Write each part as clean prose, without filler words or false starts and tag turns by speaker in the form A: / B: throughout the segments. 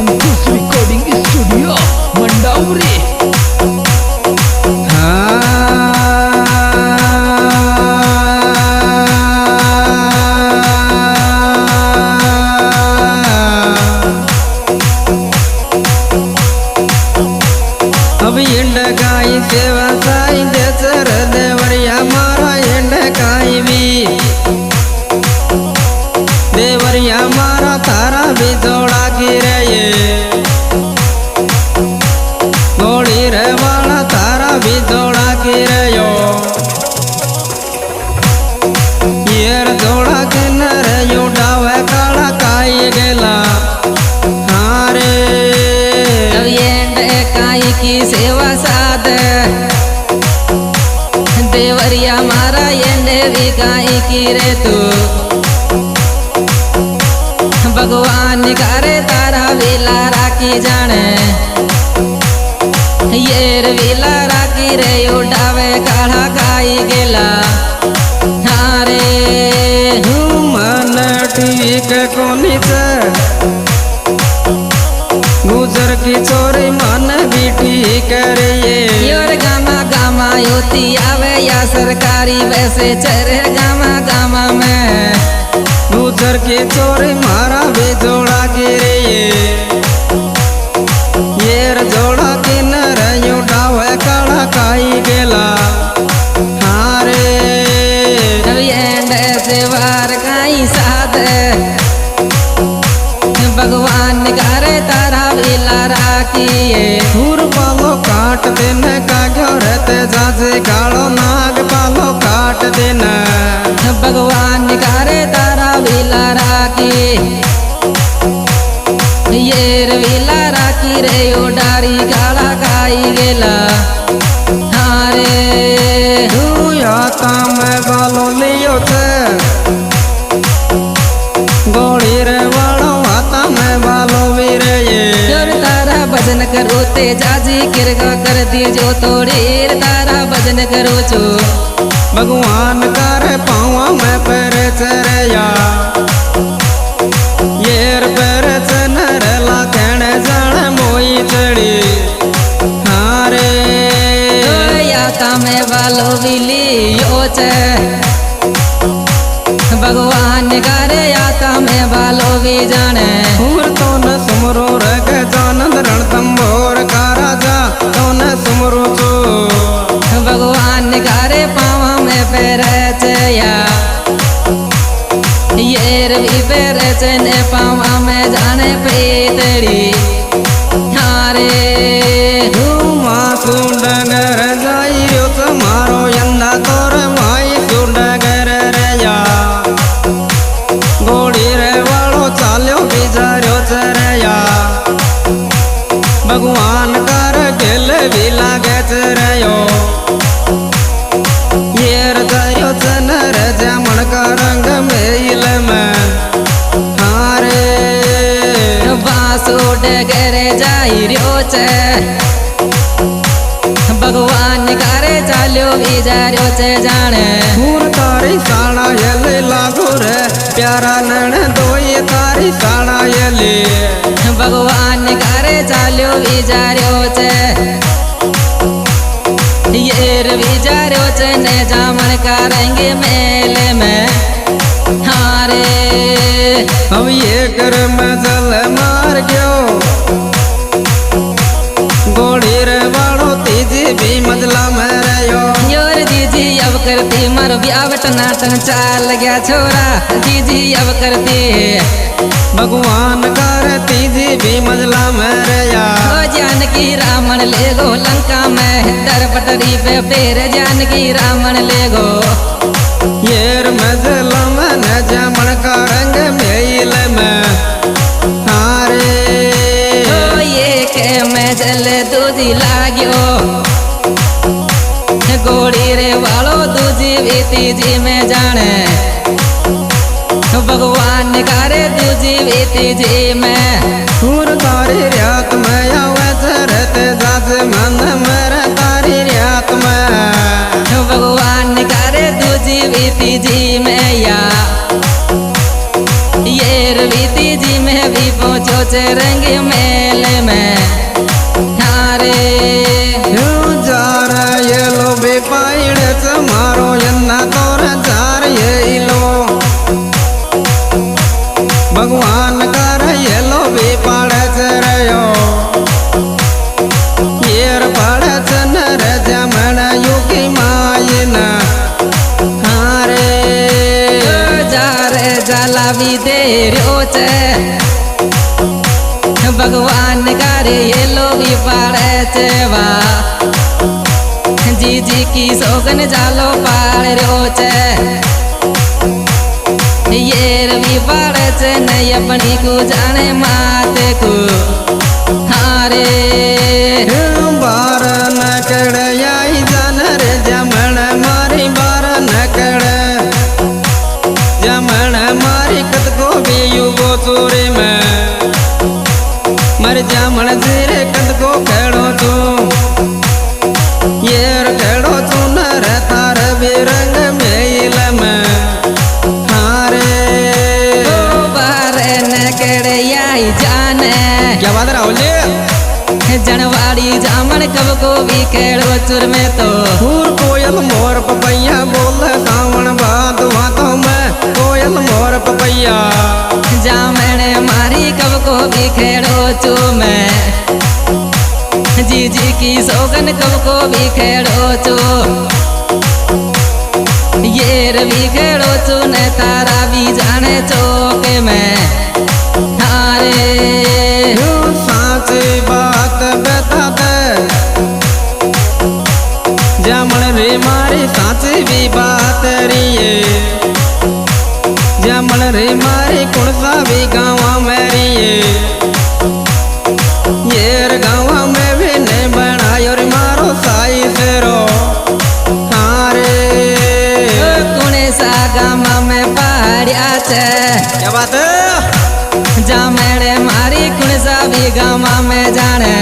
A: अंकुश recording studio Mandawari.
B: अब एंडकाई सेवा साई देसर देवरिया मारा एंडकाई भी देवरिया मारा तारा भी जोड़ा की रे गोड़ी रे वाला तारा भी जोड़ा की रे यो येर जोड़ा के नर यो डावे काला काई गेला हारे
C: अब एंडकाई की सेवा साध देवरिया मारा एंडे भी काई की रे तू भगवान करे तारा वेला राखी जाने येर वेला राखी रे उड़ावे काढ़ा काई गेला हारे
B: मन ठीक कोनी से गुजर की चोरी मन भी ठीक रे
C: योर गामा गामा योती आवे या सरकारी वैसे चरे गामा गामा में
B: गुजर की चोरी मारा भी जोड़ा की रे येर जोड़ा की नर यू डावे काला काई गेला हारे
C: से वार काई साध भगवान करे तारा वेला राखिए
B: फूर पालो काट देने का घरते जाजे कालो नाग पालो काट देना
C: भगवान करे तारा वेला राखी येर वेला राखी रे ओ डारी काला काई गेला हारे
B: तू याता मैं बालो लियो थे गोड़ी रे वालो आता मैं बालो वीरे
C: जोर तारा भजन करो ते जाजी किरगा कर दीजो तोड़ीर तारा भजन करो चो
B: भगवान करे पावा मैं पैर चरया येर पैर चनर ला कहने जाने मोई चढ़ी हारे
C: याता में वालो विली यो चे भगवान करे याता में वालो भी जाने
B: फूर तो न सुमरो रग जानंद रण तंबोर का राजा तो न सुमरो चो
C: भगवान करे पावा में पैर चया येर भी पैर चने पावा में जाने पेतड़ी हारे
B: धूमा सुंडगर जाइयो तुम्हारो यंदा तोर माई सुंडगर रया गोड़ी रे वालो चाल्यो बिजार्यो चरया भगवान कर गेल भी लागे चरयो येर जायो चनर जामन का रंग मेल में हारे
C: बासो डगरे जाई रियो चे भगवान करे चाल्यो विचार्यो चे जाने
B: फूर तारी साड़ा यले लागो रे प्यारा नैन दोई तारी साड़ा यले
C: भगवान करे चाल्यो विचार्यो चे येर विचार्यो चे ने जामन करेंगे मेले में हारे
B: अब ये कर मैं जल मार गयो गोड़ी रे वाड़ो तीजी भी मजला में रहो
C: योर जीजी अब करती मर ब्यावट नाटन चाल गया छोरा जीजी अब करती
B: भगवान कर तीजी भी मजला में रया
C: ओ जानकी रावण ले गो लंका में दर पटरी पे फेर जानकी रावण ले गो
B: येर मजला में न जामन का रंग मेल में हारे
C: ओ ये के मैं जल दूजी लाग्यो गोड़ी रे वालो दूजी भी तीजी में जाने भगवान करे दूजी भी तीजी में
B: फूर तारी रात में आवे चरत जाज मन मेरे तारी रात में
C: भगवान करे दूजी भी तीजी में या ये रवि तीजी में भी पहुँचो છે રંગ મેલે में थारे
B: जार ये लो बेपाइड च मारो यन्ना तोर जार ये लो भगवान कर ये लो बेपाड़ च रयो येर पड़ च नर जमन युगी मायन हारे
C: जार जलावी दे रो छे भगवान करे ये लोग पाड़े छे वा जी की सोगन जालो पाड़ रो छे ये रवि पाड़े छे नहीं अपनी को जाने माते को हारे
B: बार न कड़ आई जन रे जमन मारी बार न कड़ जमन मारी कत को भी युगो चोरी में मर जामण जीरे कद को खेड़ो तू येर खेड़ो तू नर तार बिरंग मेल में हारे
C: बार न केड़े आई जाने
B: क्या बात है राहुल जी
C: जनवाड़ी जामन कब को भी खेड़ो चुर में तो
B: फूर कोयल मोर पपैया बोल सावन बात बातों में कोयल मोर पपैया
C: जामन मारी कब को भी खेड़ो चू मैं जी की सोगन कब को भी खेड़ो चू ये रवि खेड़ो चू ने तारा भी जाने चौके में थारे
B: साची बात बता दे जमन रे मारी साची भी बात रिये जमन रे मारी कुण सा भी गाँव मेरी ये गाँव में भी नहीं बनायो रे मारो साई सेरो हारे
C: कुणे सा गामा में पहाड़िया छे
B: क्या बात है
C: जामेड़े मारी कुण सा भी गामा में जाने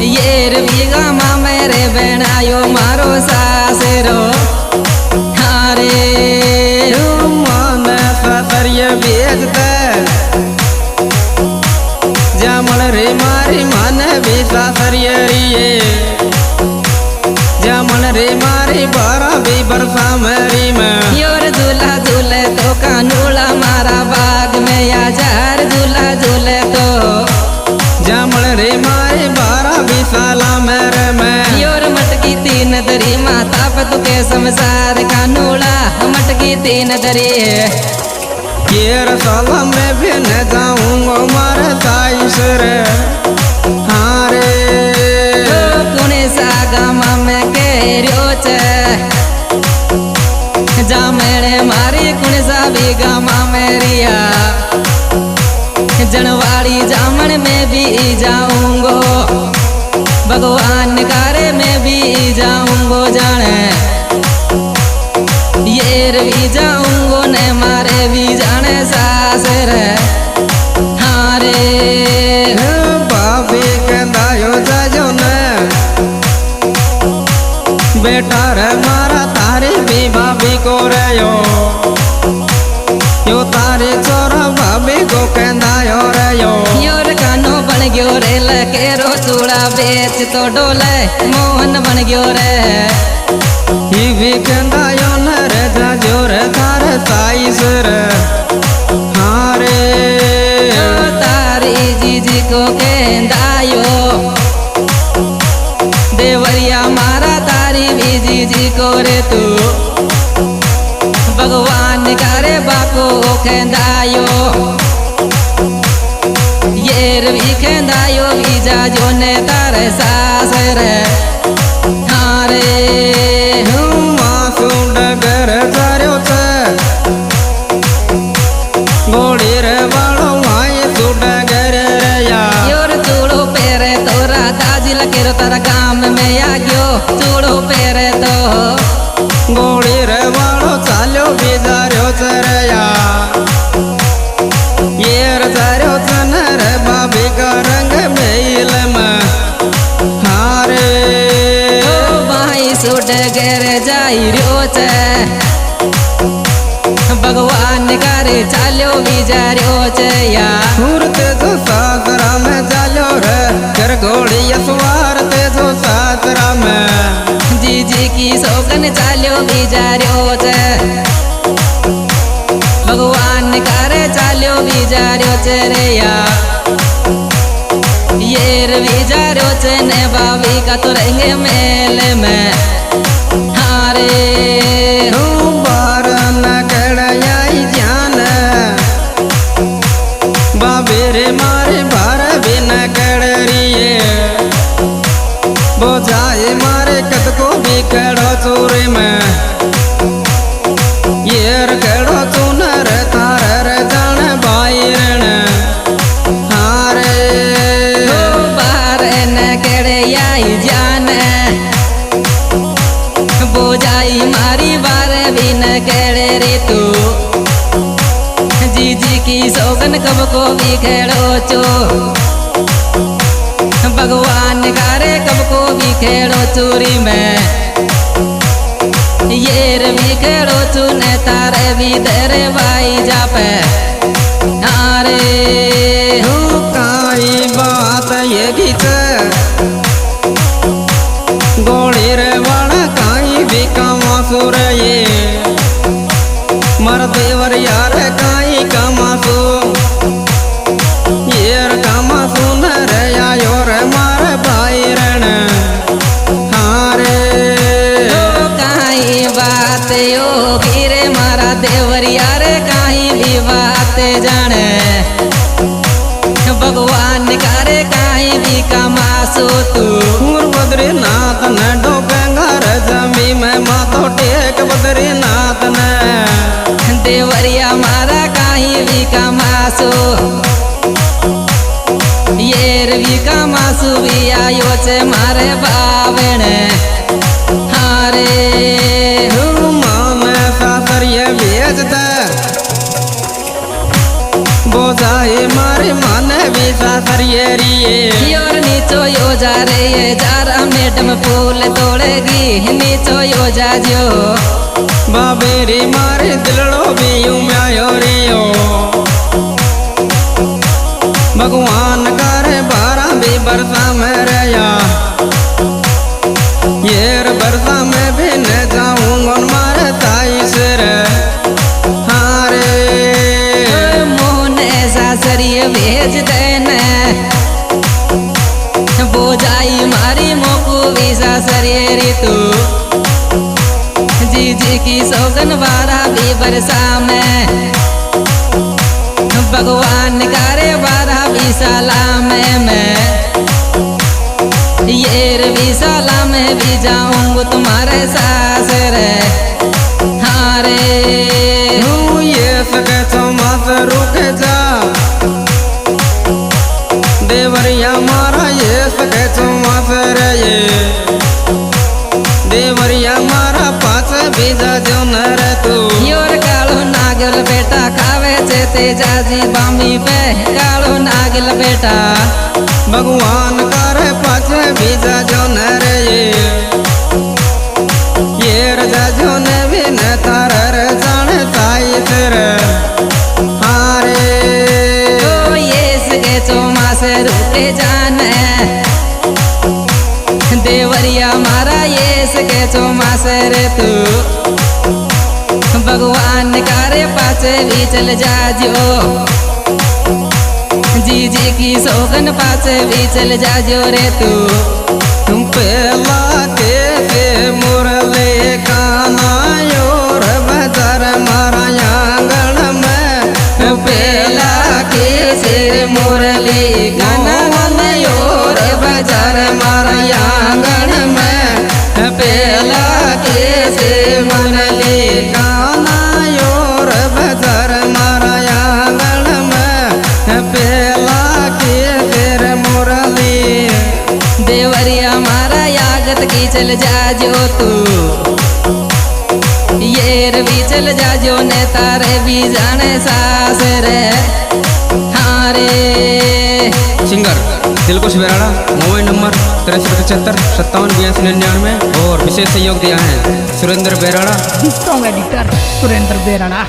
C: ये रवि गामा में रे बनायो मारो सासेरो हारे
B: मान ससरिय बेचते जमन रे मारी मन भी ससरिय रिये जमन रे मारी बारा भी बरसा मेरी में
C: योर झूला झूले तो कानूला मारा बाग में या जार झूला झूले तो
B: जमन रे मारी बारा भी साला मेरे में
C: योर मटकी तीन दरी माता पतु के संसार कानूला मटकी तीन दरी
B: ये साला में भी न जाऊंगा मारे साई रे हारे
C: कुणे सा गामा में केरियो छे जामेड़े मारी कुण सा भी गामा में रिया जनवाड़ी जामन में भी जाऊंगो भगवान कारे में भी जाऊंगो जाने ये रवि जाऊंगो ने मारे भी जाने सासर हारे
B: बाबी कहदायो जाजो ने बेटा रे मारा तारी भी भाभी को रयो यो तारी छोरा भाभी को कहदायो रयो
C: योर कानो बन गयो रे लकेरो चूड़ा बेच तो डोले मोहन बन गयो रे
B: ही भी कहदायो न रे जाजो रे तारे साई रे हारे
C: तारी जीजी को कहदायो देवरिया मारा तारी भी जीजी को रे तू भगवान करे बाको कहदायो ये रवि कहदायो बीजा जो ने तारे सास रे हारे
B: मासू डगर जार्यो छे गोड़ी रे वालो माई तू डगर रे या
C: योर चूड़ो पेरे तो राधा जी लगे रो तारा गाम में आ गयो चूड़ो पेरे तो
B: गोड़ी रे वालो चालो बिजार्यो चरया ये जार्यो चनर बाबी का रंग मेल में हारे
C: भाई सुट गर जाई रो छे भगवान करे चालो बिजार्यो छे या की सोगन चाल्यो बिजार्यो छे भगवान करे चाल्यो बिजार्यो छे रे या येर बिजार्यो छे ने भाभी का तो रहेंगे मेल में हारे
B: बार न कड़ाई जान बाबेरे मारे बार भी न कड़रिए बोझाए मारे कद को भी कड़ो चोरे में येर कड़ो चुनर तार जान बायरन हारे
C: बार न कड़ाई जान बोझाई मारी बार भी न कड़े रे तू जीजी की सोगन कब को भी खेड़ो चो भगवान करे कब को भी खेड़ो चोरी में येर भी खेड़ो चू ने तारे भी दरे भाई जापे हारे
B: काई बात ये गीत गोड़ी रे वाला काई भी कामा सुर ये मर देवर यार काई कामा सु येर कामा सुन रे आयो रे मार भाई रण हारे
C: काई बात यो गिरे मारा देवर यार काई भी बात जाने भगवान करे काई भी कमासो तू
B: बद्रीनाथ न डोबेंगर जमी में माथो टेक बद्रीनाथ न
C: देवरिया मारा काई भी कमासो येर भी कमासु भी आयो छे मारे बावण हारे
B: मान सासर ये भेज दे बोझाए मारे मन भी सासर ये रिए
C: योर नीचो यो जा रे ये जारा मैडम फूल तोड़ेगी नीचो यो जा जो
B: बाबेरी मारे दिलड़ो भी यूं आयो रियो भगवान करे बारा भी बरसा में रया येर बरसा में भी न जाऊंगा मारे ताई सिर हारे
C: मोहने सासरिए भेज देने बोझाई मारी मोकू भी सासरिए री तू जीजी की सोगन बारा भी बरसा में भगवान करे बारा भी साला में येर भी साला में भी जाऊंगा तुम्हारे सासर हारे
B: ये सके चौमास रुक जा देवरिया मारा ये सके चौमास रे ये देवरिया मारा पास बीजा जो न रे तू
C: योर कालो नागल बेटा खावे छे तेजाजी बामी पे कालो नागल बेटा
B: भगवान करे पाछे बीजा जो न रे ये रजा जो न भी न तार रे जाने ताई तेरे हारे
C: ओ ये सके चौमासे रुके जाने देवरिया मारा ये सके चौमासे रे तू भगवान करे पाछे भी चल जाजो जीजी की सोगन पाछे भी चल जाजो रे तू
B: तुम पेला के से मुरले काना योर बजार मारा आंगन में
C: पेला के से मुरली गाना योर बाजार मारा आंगन में पेला के से मुरली
B: गाना योर बजार मारा आंगन में पेला के तेर मुरली
C: देवरिया मारा यागत की चल जाजो तू येर भी चल जाजो ने तारे भी जाने सासर हारे
B: सिंगर दिलकुश बेराड़ा मोबाइल नंबर 6375578299 और विशेष सहयोग दिया है सुरेंद्र बेराड़ा
A: सॉन्ग एडिटर सुरेंद्र बेराड़ा